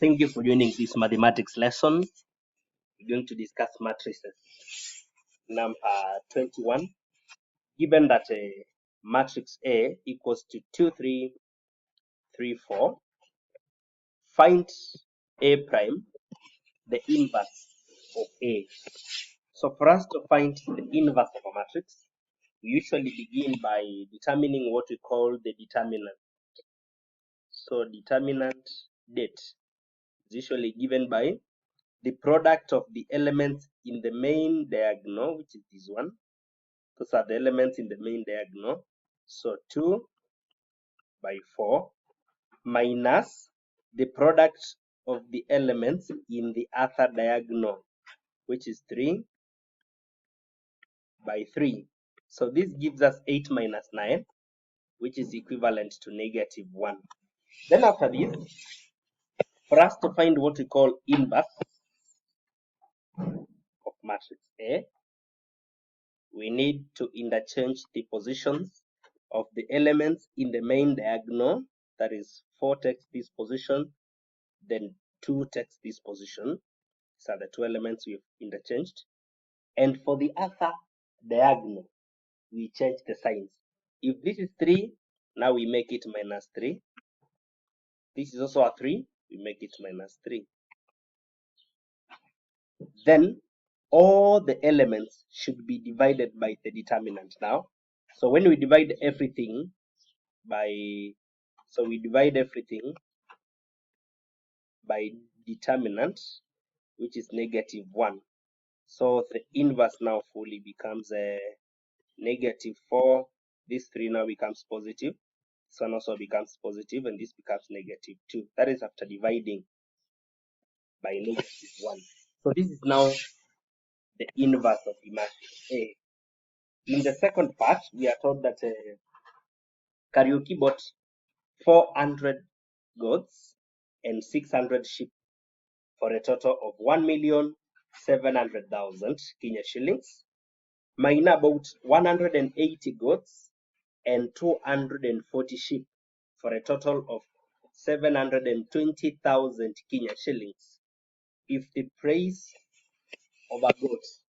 Thank you for joining this mathematics lesson. We're going to discuss matrices. Number 21. Given that a matrix A equals to 2, 3, 3, 4, find A prime, the inverse of A. So for us to find the inverse of a matrix, we usually begin by determining what we call the determinant. So determinant det is usually given by the product of the elements in the main diagonal, which is this one. Those are the elements in the main diagonal. So 2 by 4 minus the product of the elements in the other diagonal, which is 3 by 3. So this gives us 8 minus 9, which is equivalent to -1. Then after this, for us to find what we call inverse of matrix A, we need to interchange the positions of the elements in the main diagonal. That is 4 takes this position, then 2 takes this position. These are the two elements we've interchanged. And for the other diagonal, we change the signs. If this is 3, now we make it -3. This is also a 3, we make it -3. Then all the elements should be divided by the determinant now. So when we divide everything by determinant, which is -1. So the inverse now fully becomes a -4. This 3 now becomes positive. This one also becomes positive, and this becomes -2. That is after dividing by -1. So this is now the inverse of the matrix A. In the second part, we are told that Karaoke bought 400 goats and 600 sheep for a total of 1,700,000 Kenya shillings. Maina bought 180 goats and 240 sheep for a total of 720,000 Kenya shillings. If the price of a goat is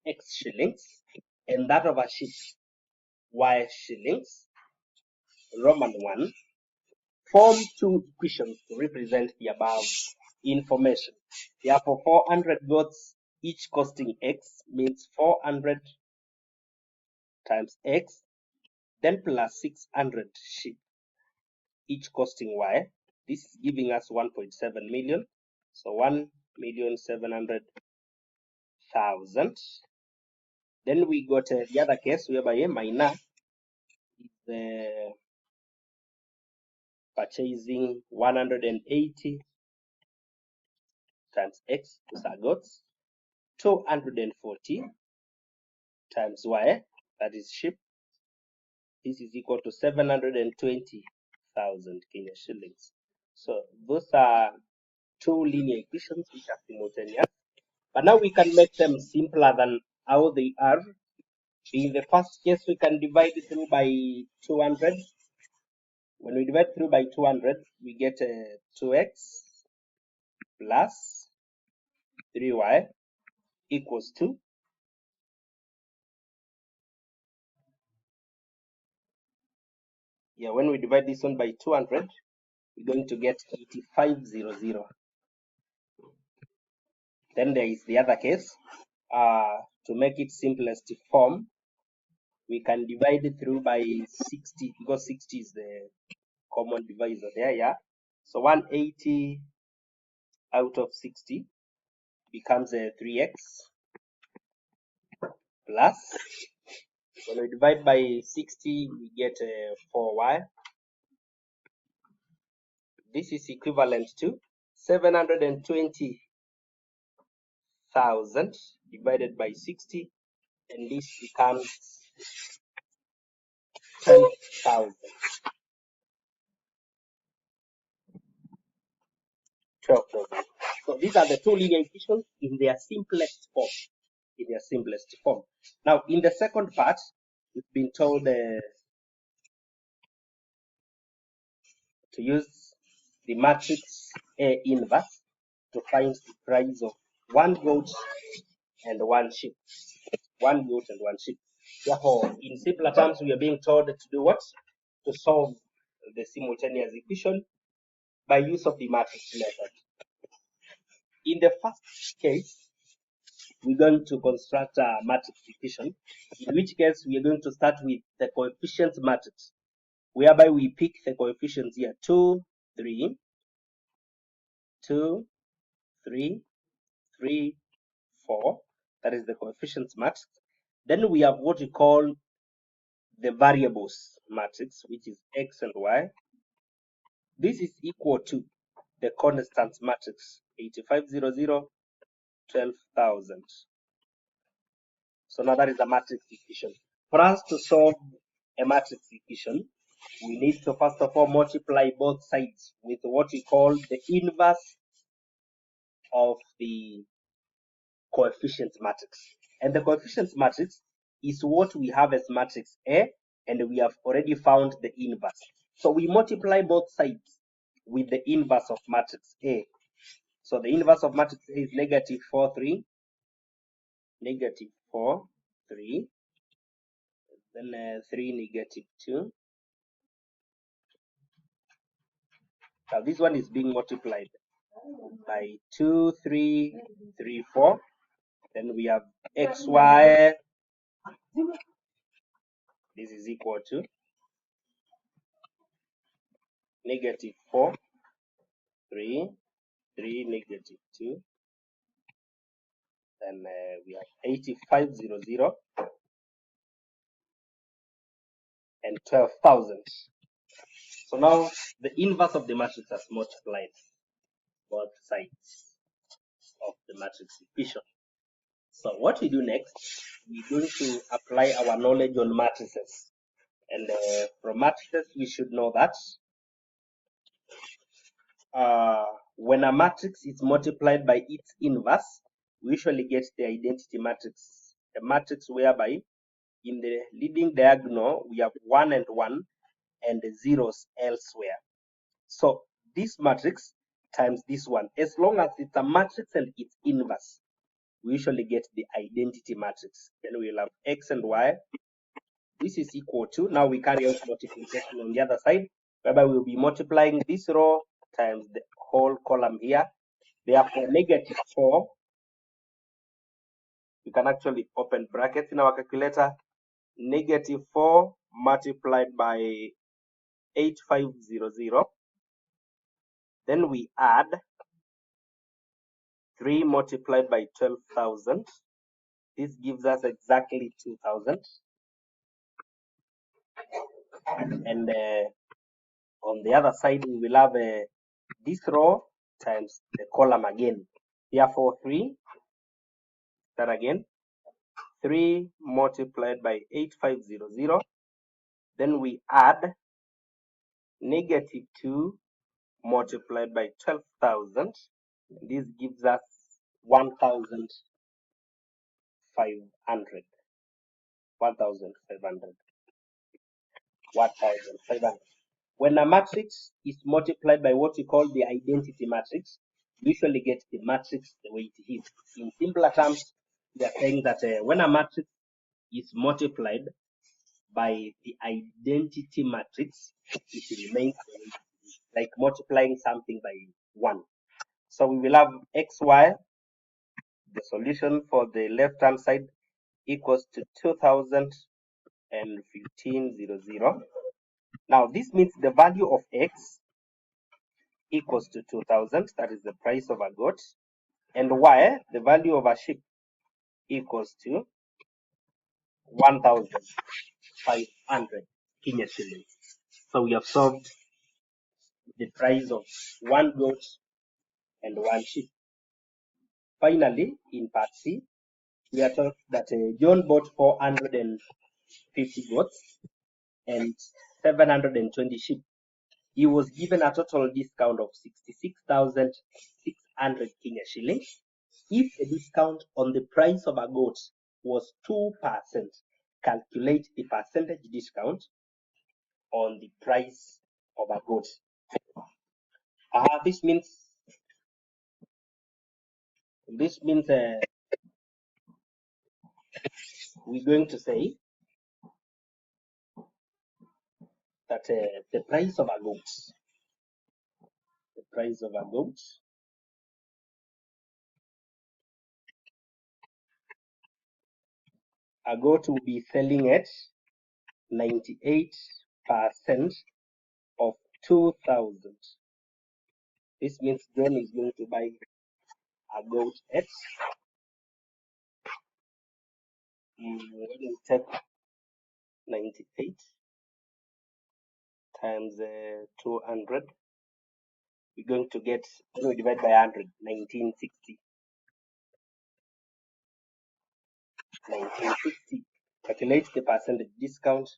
X shillings and that of a sheep Y shillings, Roman 1, form two equations to represent the above information. Therefore, 400 goats each costing X means 400 times X, then plus 600 sheep each costing Y. This is giving us 1.7 million. So 1,700,000. Then we got the other case whereby a miner is purchasing 180 times X, those are goats, 240 times Y, that is sheep. This is equal to 720,000 Kenya shillings. So those are two linear equations which are simultaneous. But now we can make them simpler than how they are. In the first case, we can divide through by 200. When we divide through by 200, we get 2x plus 3y equals 2. Yeah, when we divide this one by 200, we're going to get 8500. Then there is the other case. To make it simplest form, we can divide it through by 60 because 60 is the common divisor there. Yeah. So 180 out of 60 becomes a 3x plus, when we divide by 60, we get a 4y. This is equivalent to 720,000 divided by 60, and this becomes 10,000. 12,000. So these are the two linear equations in their simplest form. Now, in the second part, we've been told to use the matrix A inverse to find the price of one goat and one sheep. One goat and one sheep. Therefore, in simpler terms, we are being told to do what? To solve the simultaneous equation by use of the matrix method. In the first case, we're going to construct a matrix equation, in which case we are going to start with the coefficient matrix, whereby we pick the coefficients here 2, 3, 2, 3, 3, 4. That is the coefficients matrix. Then we have what we call the variables matrix, which is x and y. This is equal to the constants matrix 8500, 12,000. So now that is a matrix equation. For us to solve a matrix equation, we need to first of all multiply both sides with what we call the inverse of the coefficient matrix. And the coefficient matrix is what we have as matrix A, and we have already found the inverse. So we multiply both sides with the inverse of matrix A. So the inverse of matrix A is negative 4, 3, negative 4, 3, then 3, negative 2. Now this one is being multiplied by 2, 3, 3, 4. Then we have xy. This is equal to negative 4, 3, 3, negative 2. Then we have 8500 and 12,000. So now the inverse of the matrix has multiplied both sides of the matrix equation. So what we do next, we're going to apply our knowledge on matrices. And from matrices, we should know that when a matrix is multiplied by its inverse, we usually get the identity matrix, a matrix whereby in the leading diagonal we have 1 and 1 and the zeros elsewhere. So this matrix times this one, as long as it's a matrix and its inverse, we usually get the identity matrix. Then we'll have x and y. This is equal to, now we carry out multiplication on the other side, whereby we'll be multiplying this row times the whole column here. Therefore, negative 4, we can actually open brackets in our calculator. Negative 4 multiplied by 8500. Then we add 3 multiplied by 12,000. This gives us exactly 2,000. And on the other side, we will have this row times the column again. Therefore, 3, that again, 3 multiplied by 8500. Then we add negative 2 multiplied by 12,000. This gives us 1,500. 1,500. 1,500. When a matrix is multiplied by what we call the identity matrix, we usually get the matrix the way it is. In simpler terms, we are saying that when a matrix is multiplied by the identity matrix, it remains like multiplying something by 1. So we will have xy, the solution for the left hand side, equals to 2,000 and 1,500. Now this means the value of x equals to 2,000, that is the price of a goat, and y, the value of a sheep, equals to 1,500 Kenya shillings. So we have solved the price of one goat and one sheep. Finally, in part C, we are told that John bought 450 goats and 720 sheep. He was given a total discount of 66,600 Kenya shillings. If the discount on the price of a goat was 2%, calculate the percentage discount on the price of a goat. This means This means we're going to say that the price of a goat, a goat will be selling at 98% of 2,000. This means John is going to buy a goat at what is it? 98 times 200. We're going to get, no, divide by 100, 1960. 1960. Calculate the percentage discount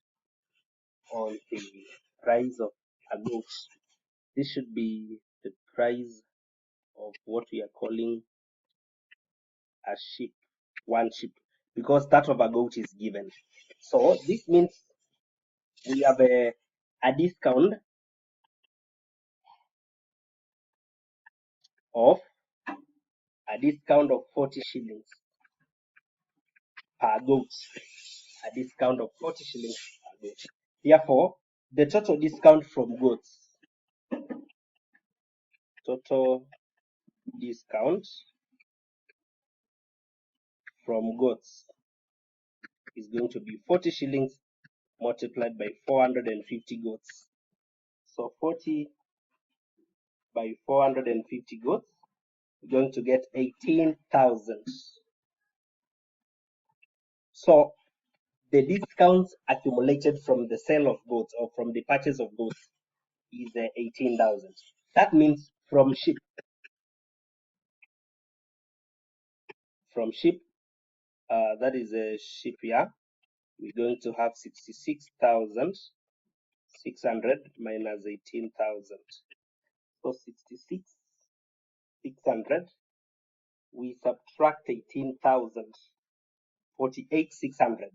on the price of a goat. This should be the price of what we are calling a sheep, one sheep, because that of a goat is given. So this means we have a discount of 40 shillings per goat. A discount of 40 shillings per goat. Therefore, the total discount from goats, total discount from goats is going to be 40 shillings multiplied by 450 goats. So 40 by 450 goats, we're going to get 18,000. So the discounts accumulated from the sale of goats or from the purchase of goats is 18,000. That means from sheep, that is a sheep here, we're going to have 66,600 minus 18,000. So 66,600, we subtract 18,000, 48,600.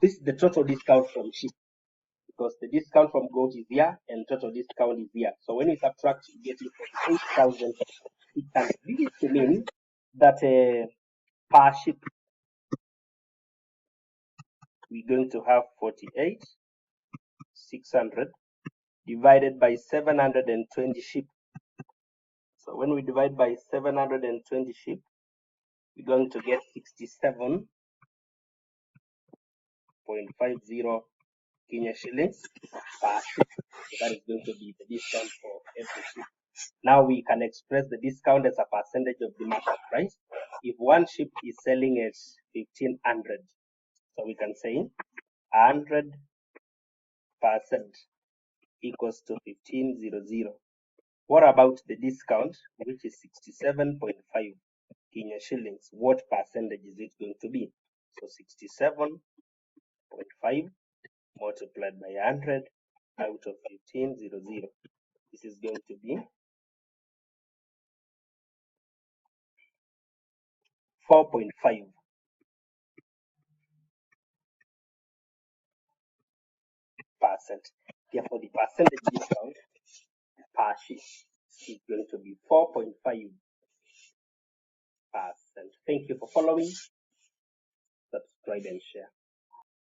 This is the total discount from sheep, because the discount from goat is here and total discount is here. So when we subtract, we get 48,600. This is to mean that per sheep, we're going to have 48,600 divided by 720 sheep. So when we divide by 720 sheep, we're going to get 67.50 Kenya shillings per sheep. So that is going to be the discount for every sheep. Now we can express the discount as a percentage of the market price. If one sheep is selling at 1,500, so we can say 100% equals to 1,500. What about the discount, which is 67.5 Kenya shillings? What percentage is it going to be? So 67.5 multiplied by 100 out of 1,500. This is going to be 4.5%. Therefore, the percentage discount per sheet is going to be 4.5%. Thank you for following. Subscribe and share.